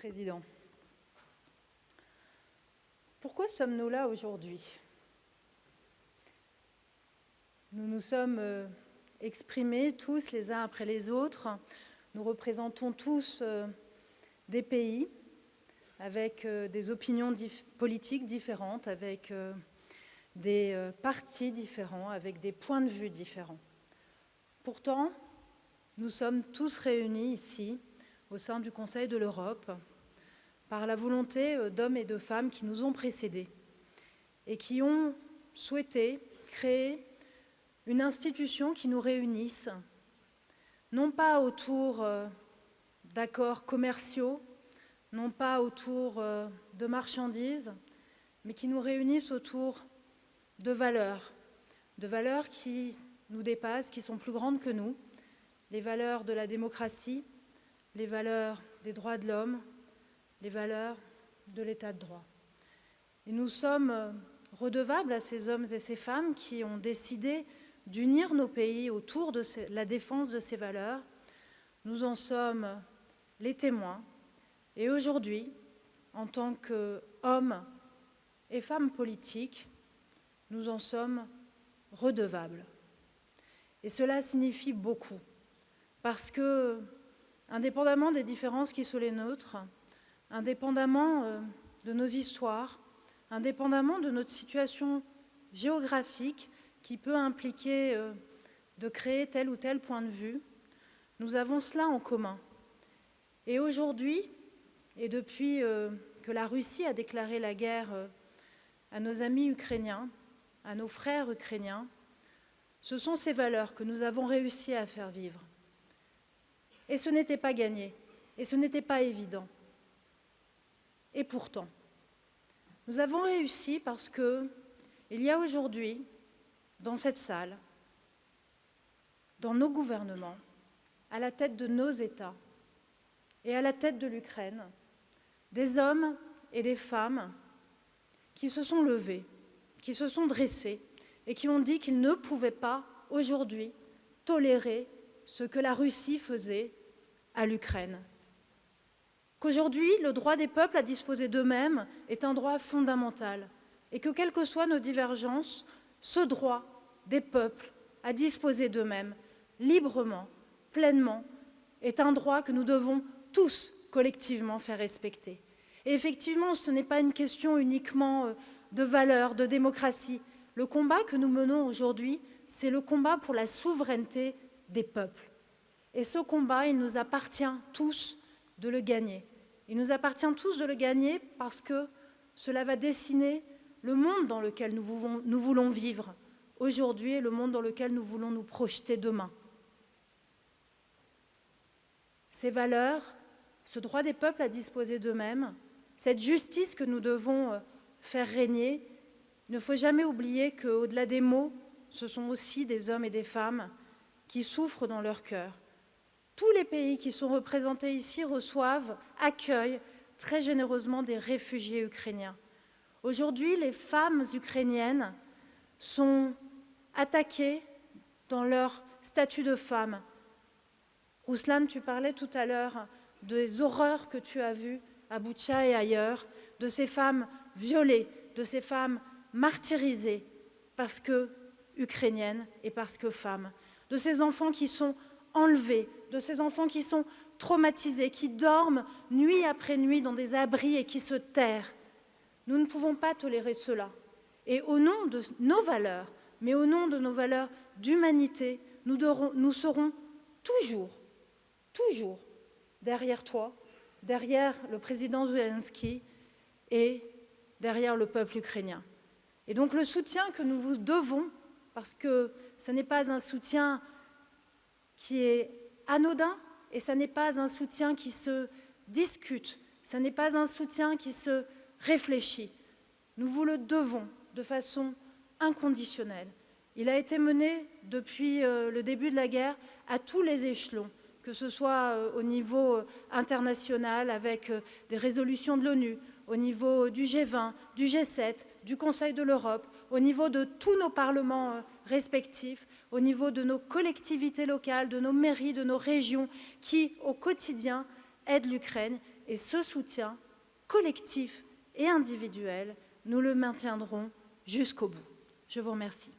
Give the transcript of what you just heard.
Président. Pourquoi sommes-nous là aujourd'hui? Nous nous sommes exprimés tous les uns après les autres. Nous représentons tous des pays avec des opinions politiques différentes, avec des partis différents, avec des points de vue différents. Pourtant, nous sommes tous réunis ici, au sein du Conseil de l'Europe, par la volonté d'hommes et de femmes qui nous ont précédés et qui ont souhaité créer une institution qui nous réunisse, non pas autour d'accords commerciaux, non pas autour de marchandises, mais qui nous réunissent autour de valeurs qui nous dépassent, qui sont plus grandes que nous, les valeurs de la démocratie, les valeurs des droits de l'homme, les valeurs de l'état de droit. Et nous sommes redevables à ces hommes et ces femmes qui ont décidé d'unir nos pays autour de la défense de ces valeurs. Nous en sommes les témoins. Et aujourd'hui, en tant qu'hommes et femmes politiques, nous en sommes redevables. Et cela signifie beaucoup, parce que, indépendamment des différences qui sont les nôtres, indépendamment de nos histoires, indépendamment de notre situation géographique qui peut impliquer de créer tel ou tel point de vue, nous avons cela en commun. Et aujourd'hui, et depuis que la Russie a déclaré la guerre à nos amis ukrainiens, à nos frères ukrainiens, ce sont ces valeurs que nous avons réussi à faire vivre. Et ce n'était pas gagné, et ce n'était pas évident. Et pourtant, nous avons réussi parce qu'il y a aujourd'hui, dans cette salle, dans nos gouvernements, à la tête de nos États et à la tête de l'Ukraine, des hommes et des femmes qui se sont levés, qui se sont dressés et qui ont dit qu'ils ne pouvaient pas, aujourd'hui, tolérer ce que la Russie faisait à l'Ukraine. Qu'aujourd'hui, le droit des peuples à disposer d'eux-mêmes est un droit fondamental et que, quelles que soient nos divergences, ce droit des peuples à disposer d'eux-mêmes, librement, pleinement, est un droit que nous devons tous collectivement faire respecter. Et effectivement, ce n'est pas une question uniquement de valeurs, de démocratie. Le combat que nous menons aujourd'hui, c'est le combat pour la souveraineté des peuples. Et ce combat, il nous appartient tous de le gagner. Il nous appartient tous de le gagner parce que cela va dessiner le monde dans lequel nous voulons vivre aujourd'hui et le monde dans lequel nous voulons nous projeter demain. Ces valeurs, ce droit des peuples à disposer d'eux-mêmes, cette justice que nous devons faire régner, il ne faut jamais oublier qu'au-delà des mots, ce sont aussi des hommes et des femmes qui souffrent dans leur cœur. Tous les pays qui sont représentés ici accueillent très généreusement des réfugiés ukrainiens. Aujourd'hui, les femmes ukrainiennes sont attaquées dans leur statut de femme. Ruslan, tu parlais tout à l'heure des horreurs que tu as vues à Boutcha et ailleurs, de ces femmes violées, de ces femmes martyrisées parce que ukrainiennes et parce que femmes, de ces enfants qui sont enlevés, de ces enfants qui sont traumatisés, qui dorment nuit après nuit dans des abris et qui se terrent. Nous ne pouvons pas tolérer cela. Et au nom de nos valeurs, mais au nom de nos valeurs d'humanité, nous serons toujours derrière toi, derrière le président Zelensky et derrière le peuple ukrainien. Et donc le soutien que nous vous devons, parce que ce n'est pas un soutien qui est anodin et ce n'est pas un soutien qui se discute, ce n'est pas un soutien qui se réfléchit. Nous vous le devons de façon inconditionnelle. Il a été mené depuis le début de la guerre à tous les échelons, que ce soit au niveau international avec des résolutions de l'ONU, au niveau du G20, du G7, du Conseil de l'Europe, au niveau de tous nos parlements respectifs, au niveau de nos collectivités locales, de nos mairies, de nos régions, qui, au quotidien, aident l'Ukraine Et ce soutien collectif et individuel, nous le maintiendrons jusqu'au bout. Je vous remercie.